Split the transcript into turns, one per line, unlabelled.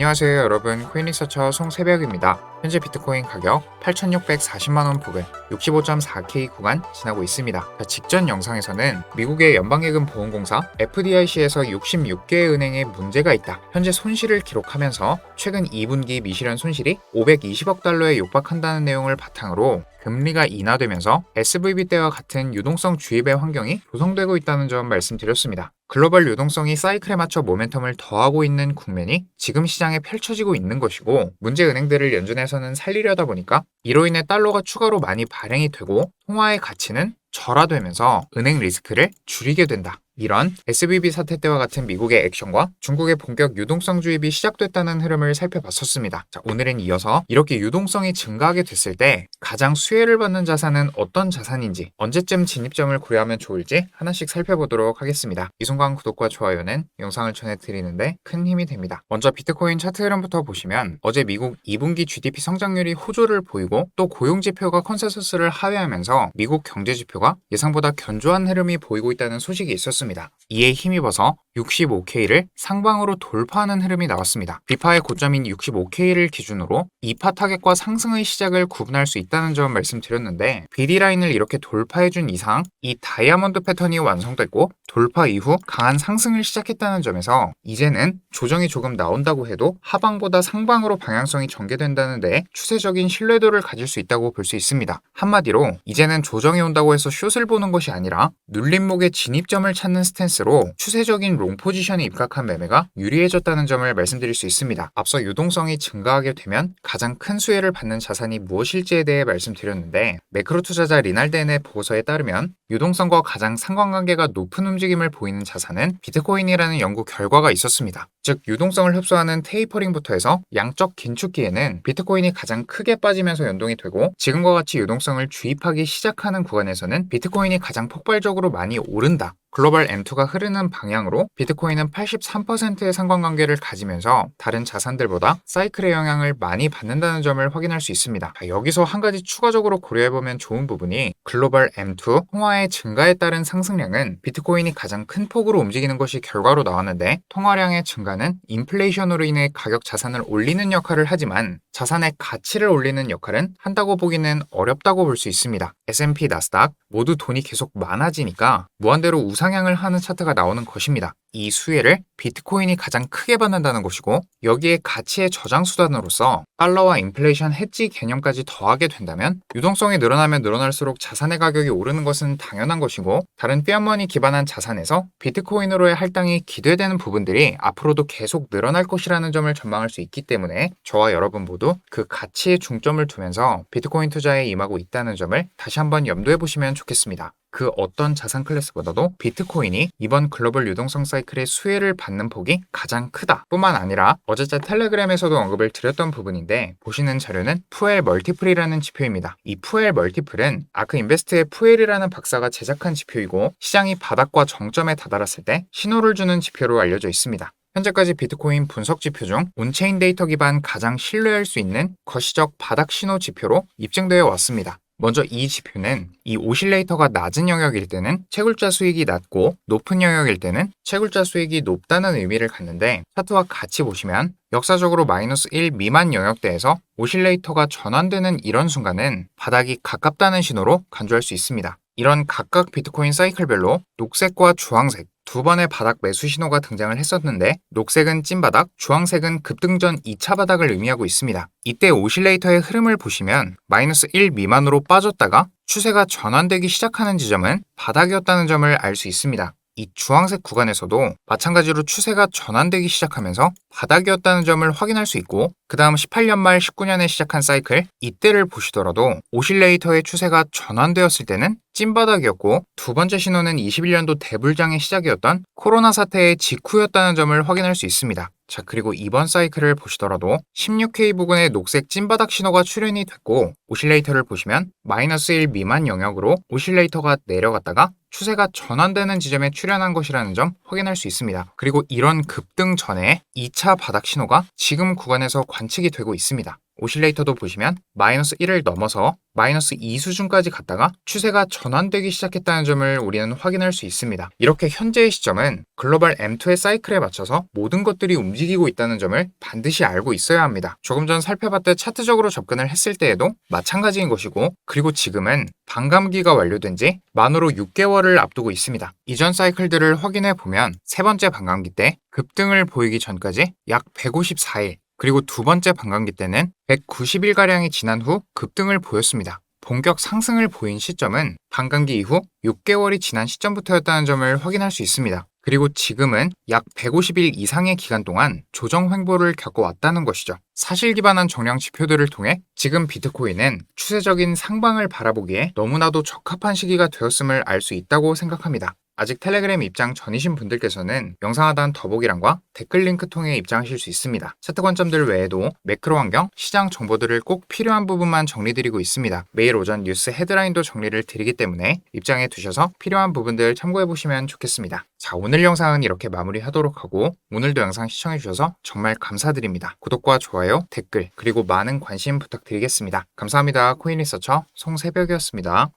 안녕하세요 여러분, 코인리서처 송새벽입니다. 현재 비트코인 가격 8,640만원 부근 65.4K 구간 지나고 있습니다. 직전 영상에서는 미국의 연방예금 보험공사 FDIC에서 66개의 은행에 문제가 있다, 현재 손실을 기록하면서 최근 2분기 미실현 손실이 520억 달러에 육박한다는 내용을 바탕으로 금리가 인하되면서 SVB 때와 같은 유동성 주입의 환경이 조성되고 있다는 점 말씀드렸습니다. 글로벌 유동성이 사이클에 맞춰 모멘텀을 더하고 있는 국면이 지금 시장에 펼쳐지고 있는 것이고, 문제 은행들을 연준에서는 살리려다 보니까 이로 인해 달러가 추가로 많이 발행이 되고 통화의 가치는 절하되면서 은행 리스크를 줄이게 된다. 이런 SVB 사태 때와 같은 미국의 액션과 중국의 본격 유동성 주입이 시작됐다는 흐름을 살펴봤었습니다. 오늘은 이어서 이렇게 유동성이 증가하게 됐을 때 가장 수혜를 받는 자산은 어떤 자산인지, 언제쯤 진입점을 고려하면 좋을지 하나씩 살펴보도록 하겠습니다. 이 순간 구독과 좋아요는 영상을 전해드리는데 큰 힘이 됩니다. 먼저 비트코인 차트 흐름부터 보시면, 어제 미국 2분기 GDP 성장률이 호조를 보이고 또 고용지표가 컨센서스를 하회하면서 미국 경제지표가 예상보다 견조한 흐름이 보이고 있다는 소식이 있었습니다. 이에 힘입어서 65K를 상방으로 돌파하는 흐름이 나왔습니다. 비파의 고점인 65K를 기준으로 2파 타겟과 상승의 시작을 구분할 수 있다는 점 말씀드렸는데, BD라인을 이렇게 돌파해준 이상 이 다이아몬드 패턴이 완성됐고 돌파 이후 강한 상승을 시작했다는 점에서 이제는 조정이 조금 나온다고 해도 하방보다 상방으로 방향성이 전개된다는 데 추세적인 신뢰도를 가질 수 있다고 볼 수 있습니다. 한마디로 이제는 조정이 온다고 해서 숏을 보는 것이 아니라 눌림목의 진입점을 찾는 스탠스로 추세적인 롱 포지션에 입각한 매매가 유리해졌다는 점을 말씀드릴 수 있습니다. 앞서 유동성이 증가하게 되면 가장 큰 수혜를 받는 자산이 무엇일지에 대해 말씀드렸는데, 매크로 투자자 리날덴의 보고서에 따르면 유동성과 가장 상관관계가 높은 움직임을 보이는 자산은 비트코인이라는 연구 결과가 있었습니다. 즉 유동성을 흡수하는 테이퍼링부터 해서 양적 긴축기에는 비트코인이 가장 크게 빠지면서 연동이 되고, 지금과 같이 유동성을 주입하기 시작하는 구간에서는 비트코인이 가장 폭발적으로 많이 오른다. 글로벌 M2가 흐르는 방향으로 비트코인은 83%의 상관관계를 가지면서 다른 자산들보다 사이클의 영향을 많이 받는다는 점을 확인할 수 있습니다. 여기서 한 가지 추가적으로 고려해보면 좋은 부분이, 글로벌 M2 통화의 증가에 따른 상승량은 비트코인이 가장 큰 폭으로 움직이는 것이 결과로 나왔는데, 통화량의 증가는 인플레이션으로 인해 가격 자산을 올리는 역할을 하지만 자산의 가치를 올리는 역할은 한다고 보기는 어렵다고 볼 수 있습니다. S&P, 나스닥 모두 돈이 계속 많아지니까 무한대로 우상향을 하는 차트가 나오는 것입니다. 이 수혜를 비트코인이 가장 크게 받는다는 것이고, 여기에 가치의 저장 수단으로서 달러와 인플레이션 해지 개념까지 더하게 된다면 유동성이 늘어나면 늘어날수록 자산의 가격이 오르는 것은 당연한 것이고, 다른 피아머니 기반한 자산에서 비트코인으로의 할당이 기대되는 부분들이 앞으로도 계속 늘어날 것이라는 점을 전망할 수 있기 때문에 저와 여러분 모두 그 가치에 중점을 두면서 비트코인 투자에 임하고 있다는 점을 다시 한번 염두해 보시면 좋겠습니다. 그 어떤 자산 클래스보다도 비트코인이 이번 글로벌 유동성 사이클의 수혜를 받는 폭이 가장 크다 뿐만 아니라, 어제자 텔레그램에서도 언급을 드렸던 부분인데, 보시는 자료는 푸엘 멀티플이라는 지표입니다. 이 푸엘 멀티플은 아크 인베스트의 푸엘이라는 박사가 제작한 지표이고, 시장이 바닥과 정점에 다다랐을 때 신호를 주는 지표로 알려져 있습니다. 현재까지 비트코인 분석 지표 중 온체인 데이터 기반 가장 신뢰할 수 있는 거시적 바닥 신호 지표로 입증되어 왔습니다. 먼저 이 지표는 이 오실레이터가 낮은 영역일 때는 채굴자 수익이 낮고 높은 영역일 때는 채굴자 수익이 높다는 의미를 갖는데, 차트와 같이 보시면 역사적으로 마이너스 1 미만 영역대에서 오실레이터가 전환되는 이런 순간은 바닥이 가깝다는 신호로 간주할 수 있습니다. 이런 각각 비트코인 사이클별로 녹색과 주황색 두 번의 바닥 매수 신호가 등장을 했었는데, 녹색은 찐바닥, 주황색은 급등전 2차 바닥을 의미하고 있습니다. 이때 오실레이터의 흐름을 보시면 마이너스 1 미만으로 빠졌다가 추세가 전환되기 시작하는 지점은 바닥이었다는 점을 알 수 있습니다. 이 주황색 구간에서도 마찬가지로 추세가 전환되기 시작하면서 바닥이었다는 점을 확인할 수 있고, 그 다음 18년 말 19년에 시작한 사이클, 이때를 보시더라도 오실레이터의 추세가 전환되었을 때는 찐바닥이었고, 두 번째 신호는 21년도 대불장의 시작이었던 코로나 사태의 직후였다는 점을 확인할 수 있습니다. 자, 그리고 이번 사이클을 보시더라도 16K 부근에 녹색 찐바닥 신호가 출현이 됐고, 오실레이터를 보시면 마이너스 1 미만 영역으로 오실레이터가 내려갔다가 추세가 전환되는 지점에 출현한 것이라는 점 확인할 수 있습니다. 그리고 이런 급등 전에 2차 바닥 신호가 지금 구간에서 관측이 되고 있습니다. 오실레이터도 보시면 마이너스 1을 넘어서 마이너스 2 수준까지 갔다가 추세가 전환되기 시작했다는 점을 우리는 확인할 수 있습니다. 이렇게 현재의 시점은 글로벌 M2의 사이클에 맞춰서 모든 것들이 움직이고 있다는 점을 반드시 알고 있어야 합니다. 조금 전 살펴봤듯 차트적으로 접근을 했을 때에도 마찬가지인 것이고, 그리고 지금은 반감기가 완료된 지 만으로 6개월을 앞두고 있습니다. 이전 사이클들을 확인해 보면 세 번째 반감기 때 급등을 보이기 전까지 약 154일, 그리고 두 번째 반감기 때는 190일가량이 지난 후 급등을 보였습니다. 본격 상승을 보인 시점은 반감기 이후 6개월이 지난 시점부터였다는 점을 확인할 수 있습니다. 그리고 지금은 약 150일 이상의 기간 동안 조정 횡보를 겪어왔다는 것이죠. 사실 기반한 정량 지표들을 통해 지금 비트코인은 추세적인 상방을 바라보기에 너무나도 적합한 시기가 되었음을 알 수 있다고 생각합니다. 아직 텔레그램 입장 전이신 분들께서는 영상 하단 더보기란과 댓글 링크 통해 입장하실 수 있습니다. 차트 관점들 외에도 매크로 환경, 시장 정보들을 꼭 필요한 부분만 정리드리고 있습니다. 매일 오전 뉴스 헤드라인도 정리를 드리기 때문에 입장해 두셔서 필요한 부분들 참고해 보시면 좋겠습니다. 자, 오늘 영상은 이렇게 마무리하도록 하고, 오늘도 영상 시청해 주셔서 정말 감사드립니다. 구독과 좋아요, 댓글, 그리고 많은 관심 부탁드리겠습니다. 감사합니다. 코인 리서처 송새벽이었습니다.